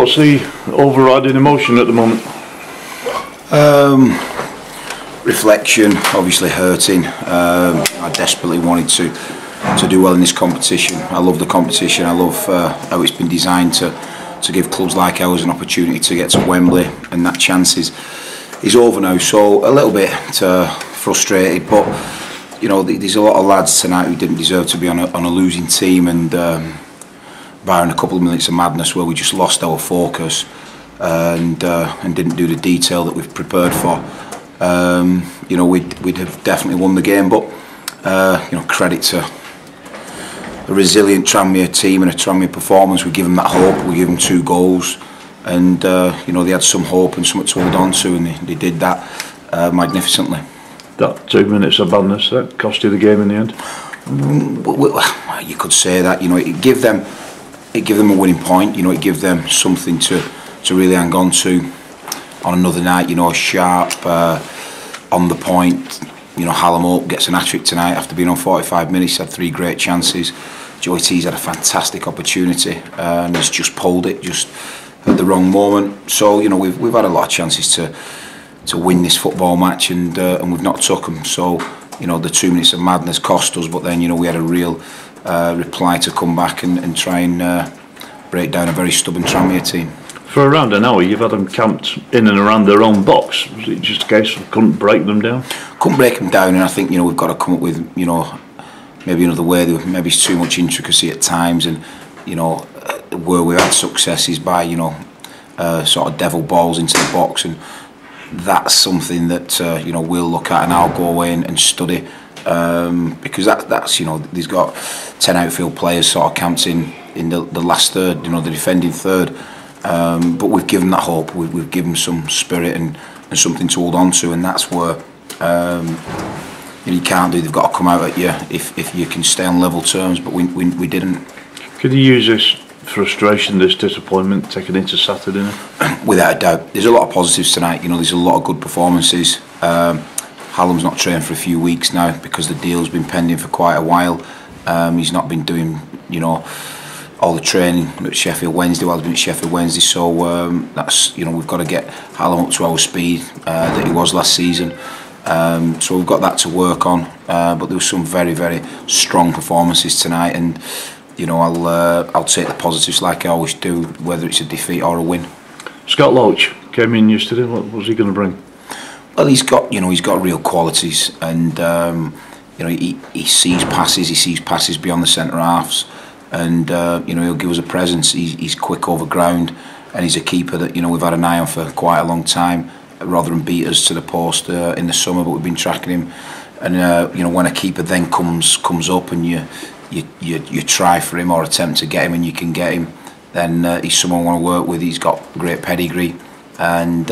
what's the overriding emotion at the moment? Reflection, obviously hurting. I desperately wanted to do well in this competition. I love the competition. I love how it's been designed to give clubs like ours an opportunity to get to Wembley, and that chance is over now. So a little bit frustrated, but you know, there's a lot of lads tonight who didn't deserve to be on a losing team, and barring a couple of minutes of madness where we just lost our focus and didn't do the detail that we've prepared for. You know, we'd have definitely won the game, but you know, credit to a resilient Tranmere team and a Tranmere performance. We give them that hope. We give them 2 goals, and you know, they had some hope and something to hold on to, and they did that magnificently. That 2 minutes of badness, that cost you the game in the end? You could say that. You know, it gave them a winning point. You know, it gave them something to really hang on to on another night. You know, sharp, on the point. You know, Hallam Hope gets an hat-trick tonight after being on 45 minutes. Had 3 great chances. Joey T's had a fantastic opportunity and has just pulled it just at the wrong moment. So you know, we've had a lot of chances to win this football match, and we've not took them. So you know, the 2 minutes of madness cost us, but then you know, we had a real reply to come back and try and break down a very stubborn Tranmere team. For around an hour, you've had them camped in and around their own box. Was it just a case of couldn't break them down? Couldn't break them down, and I think you know, we've got to come up with, you know, maybe another way. Maybe it's too much intricacy at times, and you know, where we've had success is by, you know, sort of devil balls into the box, and that's something that you know, we'll look at, and I'll go away and study, because that's you know, there's got 10 outfield players sort of camped in the last third, you know, the defending third. But we've given that hope. We've given some spirit and something to hold on to, and that's where you can't do. They've got to come out at you if you can stay on level terms. But we didn't. Could you use this frustration, this disappointment, taken into Saturday? Without a doubt, there's a lot of positives tonight. You know, there's a lot of good performances. Hallam's not trained for a few weeks now because the deal's been pending for quite a while. He's not been doing, you know, all the training at Sheffield Wednesday while he's been at Sheffield Wednesday, so that's, you know, we've got to get Hallam up to our speed that he was last season. So we've got that to work on, but there were some very, very strong performances tonight, and you know, I'll take the positives like I always do, whether it's a defeat or a win. Scott Loach came in yesterday. What was he going to bring? Well, he's got real qualities, and you know, he sees passes beyond the centre halves. And you know, he'll give us a presence. He's quick over ground, and he's a keeper that, you know, we've had an eye on for quite a long time. Rotherham beat us to the post in the summer, but we've been tracking him. And you know, when a keeper then comes up and you try for him or attempt to get him and you can get him, then he's someone I want to work with. He's got great pedigree, and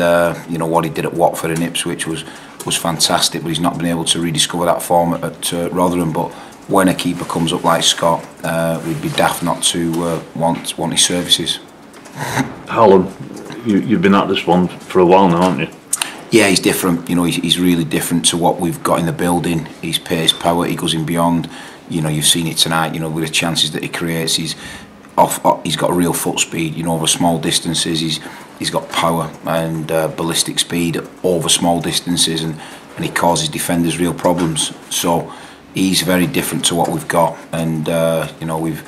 you know, what he did at Watford and Ipswich was fantastic. But he's not been able to rediscover that form at Rotherham. But when a keeper comes up like Scott, we'd be daft not to want his services. Hallam, you've been at this one for a while now, haven't you? Yeah, he's different. You know, he's really different to what we've got in the building. His pace, power, he goes in beyond. You know, you've seen it tonight. You know, with the chances that he creates, he's got a real foot speed. You know, over small distances, he's got power and ballistic speed over small distances, and he causes defenders real problems. So he's very different to what we've got, and you know, we've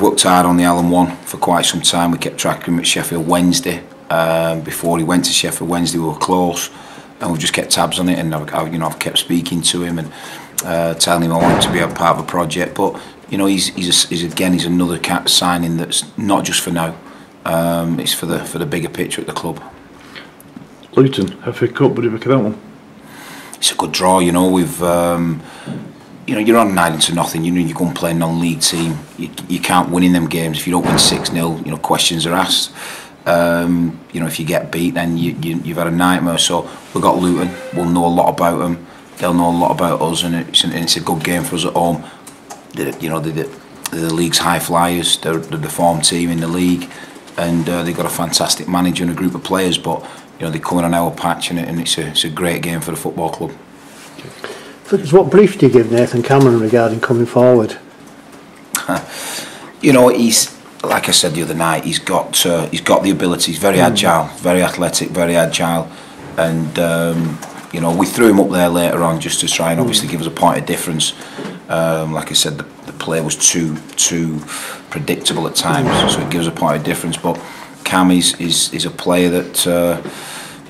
worked hard on the Hallam one for quite some time. We kept tracking him at Sheffield Wednesday. Before he went to Sheffield Wednesday, we were close, and we've just kept tabs on it. And I've kept speaking to him and telling him I want him to be a part of a project. But you know, he's another signing that's not just for now. It's for the bigger picture at the club. Luton, FA Cup, what do you make of that one? It's a good draw. You know, we've you know, you're on 9-0. You know, you go and play a non-league team. You can't win in them games. If you don't win 6-0, you know, questions are asked. You know, if you get beat, then you've had a nightmare. So we've got Luton. We'll know a lot about them. They'll know a lot about us, and it's a good game for us at home. You know, they're the league's high flyers. They're the form team in the league, and they've got a fantastic manager and a group of players. But you know, they come in on our patch, and it's a great game for the football club. What brief do you give Nathan Cameron regarding coming forward? You know, he's like I said the other night, he's got the ability. He's very agile, very athletic, very agile, and you know, we threw him up there later on just to try and obviously give us a point of difference. Like I said, the play was too predictable at times, so it gives a point of difference. But Cam is a player that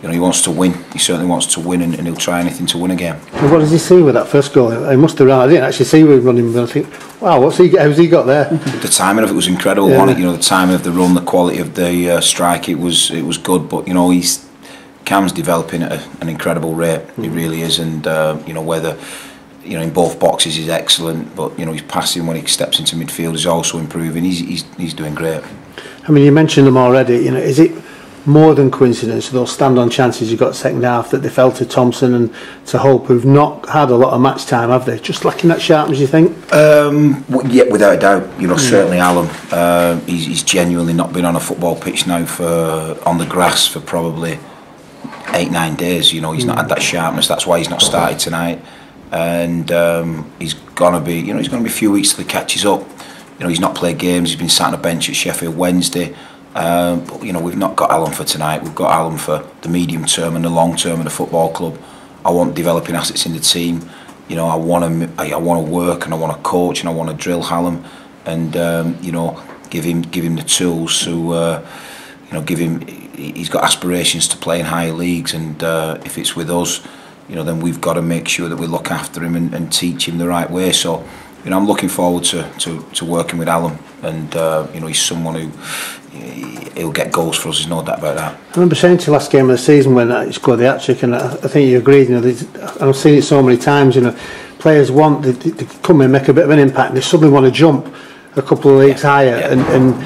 you know, he wants to win. He certainly wants to win, and he'll try anything to win a game. And what does he see with that first goal? He must have run. I didn't actually see him running, but I think, wow, how's he got there? The timing of it was incredible, wasn't it? You know, the timing of the run, the quality of the strike, it was good. But you know, Cam's developing at an incredible rate. He really is, and you know, whether, you know, in both boxes he's excellent, but you know, his passing when he steps into midfield is also improving. He's doing great. I mean, you mentioned them already. You know, is it more than coincidence, those stand-on chances you got second half that they fell to Thompson and to Hope, who've not had a lot of match time, have they? Just lacking that sharpness, you think? Yeah, without a doubt. You know, certainly Alan. He's genuinely not been on a football pitch now on the grass for probably 8-9 days. You know, he's not had that sharpness. That's why he's not started tonight. And he's gonna be, you know, he's gonna be a few weeks till he catches up. You know, he's not played games. He's been sat on a bench at Sheffield Wednesday. But you know, we've not got Alan for tonight. We've got Alan for the medium term and the long term of the football club. I want developing assets in the team. You know, I want to work, and I want to coach, and I want to drill Hallam, and you know, give him the tools to you know, give him. He's got aspirations to play in higher leagues, and if it's with us, you know, then we've got to make sure that we look after him and teach him the right way. So, you know, I'm looking forward to working with Alan, and you know, he's someone who he'll get goals for us. There's no doubt about that. I remember saying to you last game of the season when he scored the hat-trick, and I think you agreed. You know, I've seen it so many times. You know, players want they come in, make a bit of an impact, and they suddenly want to jump a couple of leagues higher. And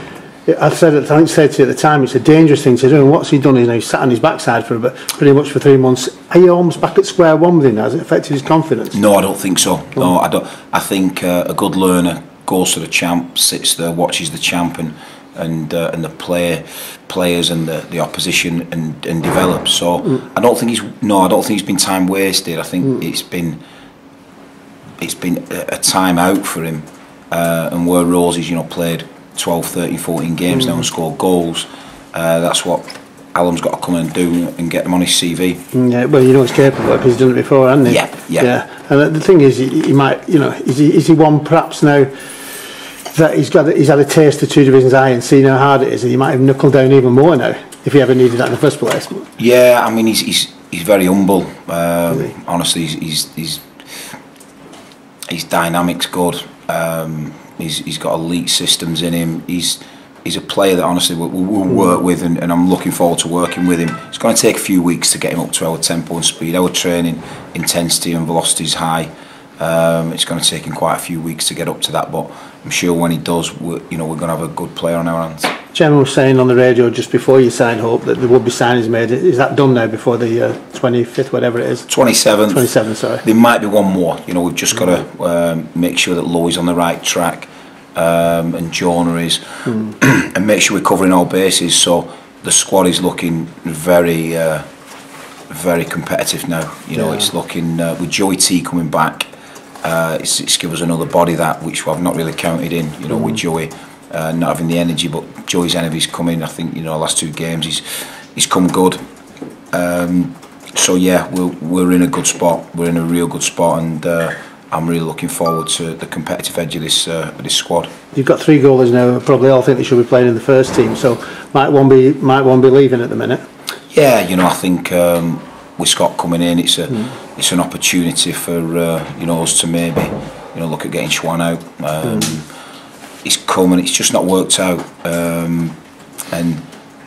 I said to you at the time, it's a dangerous thing to do. And what's he done? You know, he's sat on his backside for pretty much for 3 months. Are you almost back at square one with him now? Has it affected his confidence? No, I don't think so. No, I don't. I think a good learner goes to the champ, sits there, watches the champ, and the players and the opposition and develops. So I don't think he's been time wasted. I think it's been a time out for him, and where Rosie's, you know, played 12, 13, 14 games now and scored goals. That's what Alan's got to come and do and get him on his CV. Yeah, well, you know he's capable because he's done it before, hasn't he? Yeah. And the thing is, he might, you know, is he one perhaps now that he's had a taste of 2 divisions high and seen how hard it is, and he might have knuckled down even more now if he ever needed that in the first place. Yeah, I mean, he's very humble. Honestly, his dynamic's good. He's got elite systems in him. He's a player that honestly we'll work with, and I'm looking forward to working with him. It's going to take a few weeks to get him up to our tempo and speed. Our training intensity and velocity is high. It's going to take him quite a few weeks to get up to that, but I'm sure when he does, we're going to have a good player on our hands. Gemma was saying on the radio just before you signed Hope that there will be signings made. Is that done now before the 25th, whatever it is? 27th. 27th, sorry. There might be one more. You know, we've just got to make sure that Louie's on the right track, and Jonah is, and make sure we're covering all bases. So the squad is looking very, very competitive now. You know, it's looking with Joey T coming back. It's give us another body that which I've not really counted in. You know, with Joey. Not having the energy, but Joey's energy's coming. I think, you know, last 2 games he's come good. So yeah, we're in a good spot. We're in a real good spot, and I'm really looking forward to the competitive edge of this squad. You've got 3 goalies now. Probably all think they should be playing in the first team. So might one be leaving at the minute. Yeah, you know, I think with Scott coming in, it's an opportunity for you know, us to maybe, you know, look at getting Schwan out. It's come and it's just not worked out, and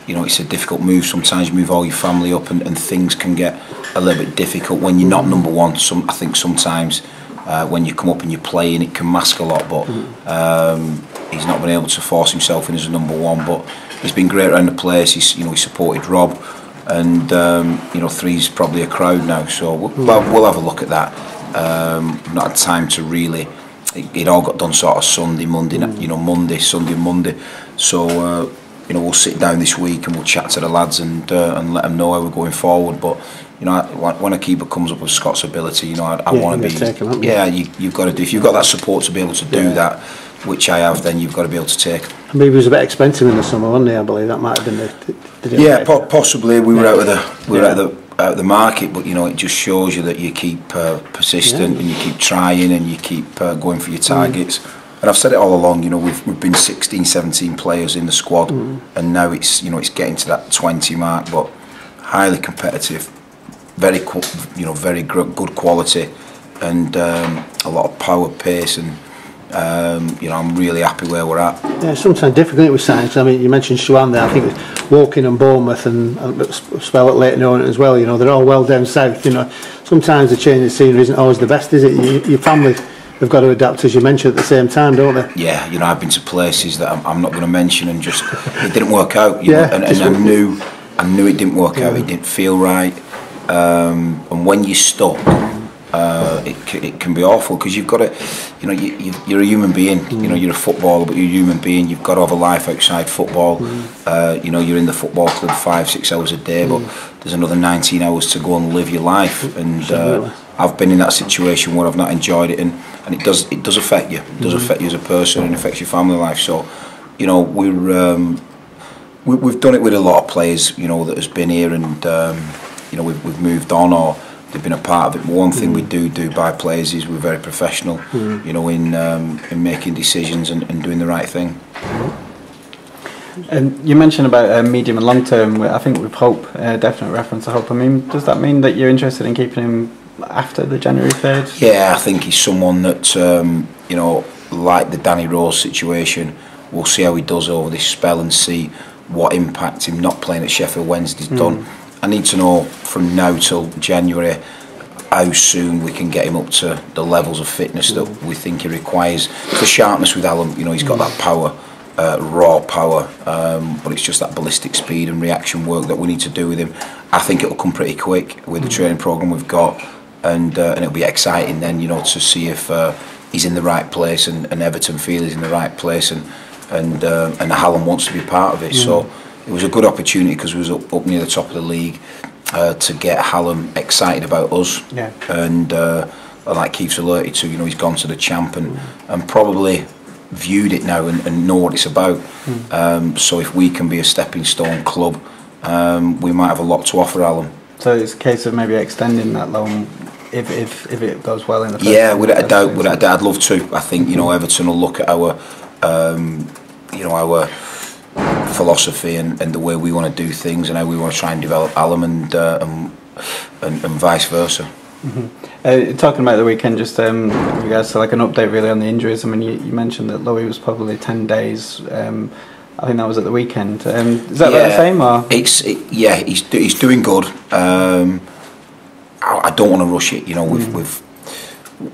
you know, it's a difficult move. Sometimes you move all your family up, and things can get a little bit difficult when you're not number one. I think sometimes when you come up and you're playing, it can mask a lot, but he's not been able to force himself in as a number one. But he's been great around the place. He supported Rob, and you know, 3's probably a crowd now, so we'll have a look at that. Not had time to really. It all got done sort of Sunday, Monday, you know, Sunday and Monday. So you know, we'll sit down this week and we'll chat to the lads and let them know how we're going forward. But you know, when a keeper comes up with Scott's ability, you know, I want to be. Him, yeah, you've got to do. If you've got that support to be able to do that, which I have, then you've got to be able to take. Maybe it was a bit expensive in the summer, wasn't it? I believe that might have been possibly we were out of the market, but you know, it just shows you that you keep persistent and you keep trying and you keep going for your targets. And I've said it all along, you know, we've been 16, 17 players in the squad, and now it's getting to that 20 mark, but highly competitive, very good quality, and a lot of power, pace, and you know, I'm really happy where we're at. Yeah, sometimes difficult with signs. I mean, you mentioned Swan there. I think it was Woking and Bournemouth, and a spell at Leighton Orient as well. You know, they're all well down south. You know, sometimes the change of scenery isn't always the best, is it? Your family have got to adapt, as you mentioned, at the same time, don't they? Yeah, you know, I've been to places that I'm not going to mention, and just it didn't work out. You know, and I knew it didn't work out. It didn't feel right, and when you're stuck, it can be awful, because you've got to, you know, you're a human being. You know, you're a footballer, but you're a human being. You've got to have a life outside football. You know, you're in the football club 5-6 hours a day, but there's another 19 hours to go and live your life. And I've been in that situation where I've not enjoyed it, and it does affect you. It does affect you as a person, and affects your family life. So, you know, we've done it with a lot of players, you know, that has been here, and you know, we've moved on, or they've been a part of it. But one thing we do by players is we're very professional, you know, in making decisions and doing the right thing. And you mentioned about medium and long term. I think with Hope, definite reference to Hope. I mean, does that mean that you're interested in keeping him after the January 3rd? Yeah, I think he's someone that, you know, like the Danny Rose situation, we'll see how he does over this spell and see what impact him not playing at Sheffield Wednesday's done. I need to know from now till January how soon we can get him up to the levels of fitness that we think he requires. The sharpness with Alan, you know, he's got that power, raw power, but it's just that ballistic speed and reaction work that we need to do with him. I think it'll come pretty quick with the training programme we've got, and it'll be exciting then, you know, to see if he's in the right place, and Everton feel he's in the right place, and Hallam wants to be part of it. So it was a good opportunity, because we was up near the top of the league, to get Hallam excited about us. And like Keith's alerted to, you know, he's gone to the champ and probably viewed it now and know what it's about. So if we can be a stepping stone club, we might have a lot to offer Hallam. So it's a case of maybe extending that loan if it goes well in the first. Yeah, without a doubt, I'd love to. I think, you know, Everton will look at our you know, our philosophy and the way we want to do things, and how we want to try and develop Hallam, and vice versa. Talking about the weekend, just in regards to like an update really on the injuries. I mean, you mentioned that Louis was probably 10 days. I think that was at the weekend. Is that about the same, or? He's doing good. I don't want to rush it. You know,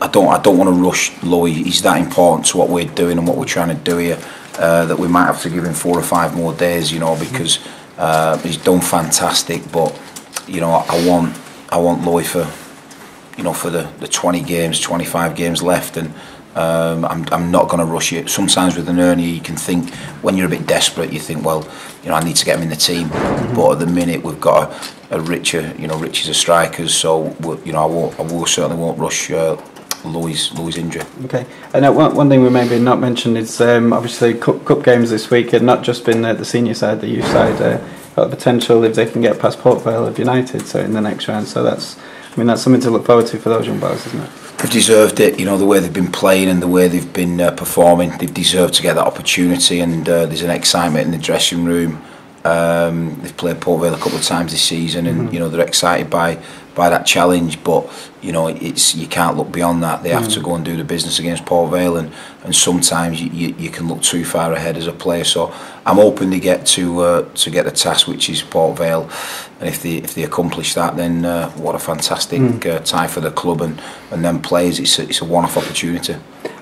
I don't want to rush Louis. He's that important to what we're doing and what we're trying to do here, that we might have to give him 4 or 5 more days. You know, because he's done fantastic. But you know, I want Louis for, you know, for the 20 games, 25 games left, and I'm not going to rush it. Sometimes with an hernia, you can think, when you're a bit desperate, you think, well, you know, I need to get him in the team. But at the minute, we've got a richer, you know, riches of strikers. So you know, I certainly won't rush Louis' injury. Okay. And one thing we maybe not mentioned is obviously cup games this week, and not just been the senior side, the youth side, got the potential if they can get past Port Vale of United, so in the next round. So that's something to look forward to for those young boys, isn't it? They've deserved it, you know, the way they've been playing and the way they've been performing. They've deserved to get that opportunity, and there's an excitement in the dressing room. They've played Port Vale a couple of times this season, and you know, they're excited by that challenge. But you know, you can't look beyond that. They have to go and do the business against Port Vale, and sometimes you can look too far ahead as a player. So I'm hoping they get to get the task, which is Port Vale, and if they accomplish that, then what a fantastic tie for the club and then players. It's a one-off opportunity.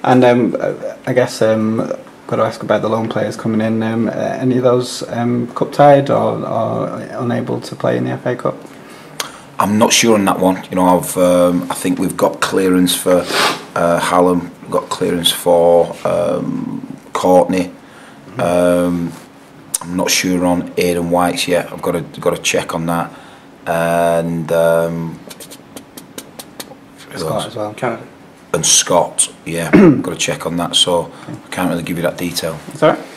And I guess got to ask about the loan players coming in. Any of those cup tied or unable to play in the FA Cup? I'm not sure on that one. You know, I think we've got clearance for Hallam. We've got clearance for Courtney. I'm not sure on Aidan White's yet. I've got to check on that. And Scott as well. Canada. and Scott, yeah, got to check on that, so I can't really give you that detail. That's all right.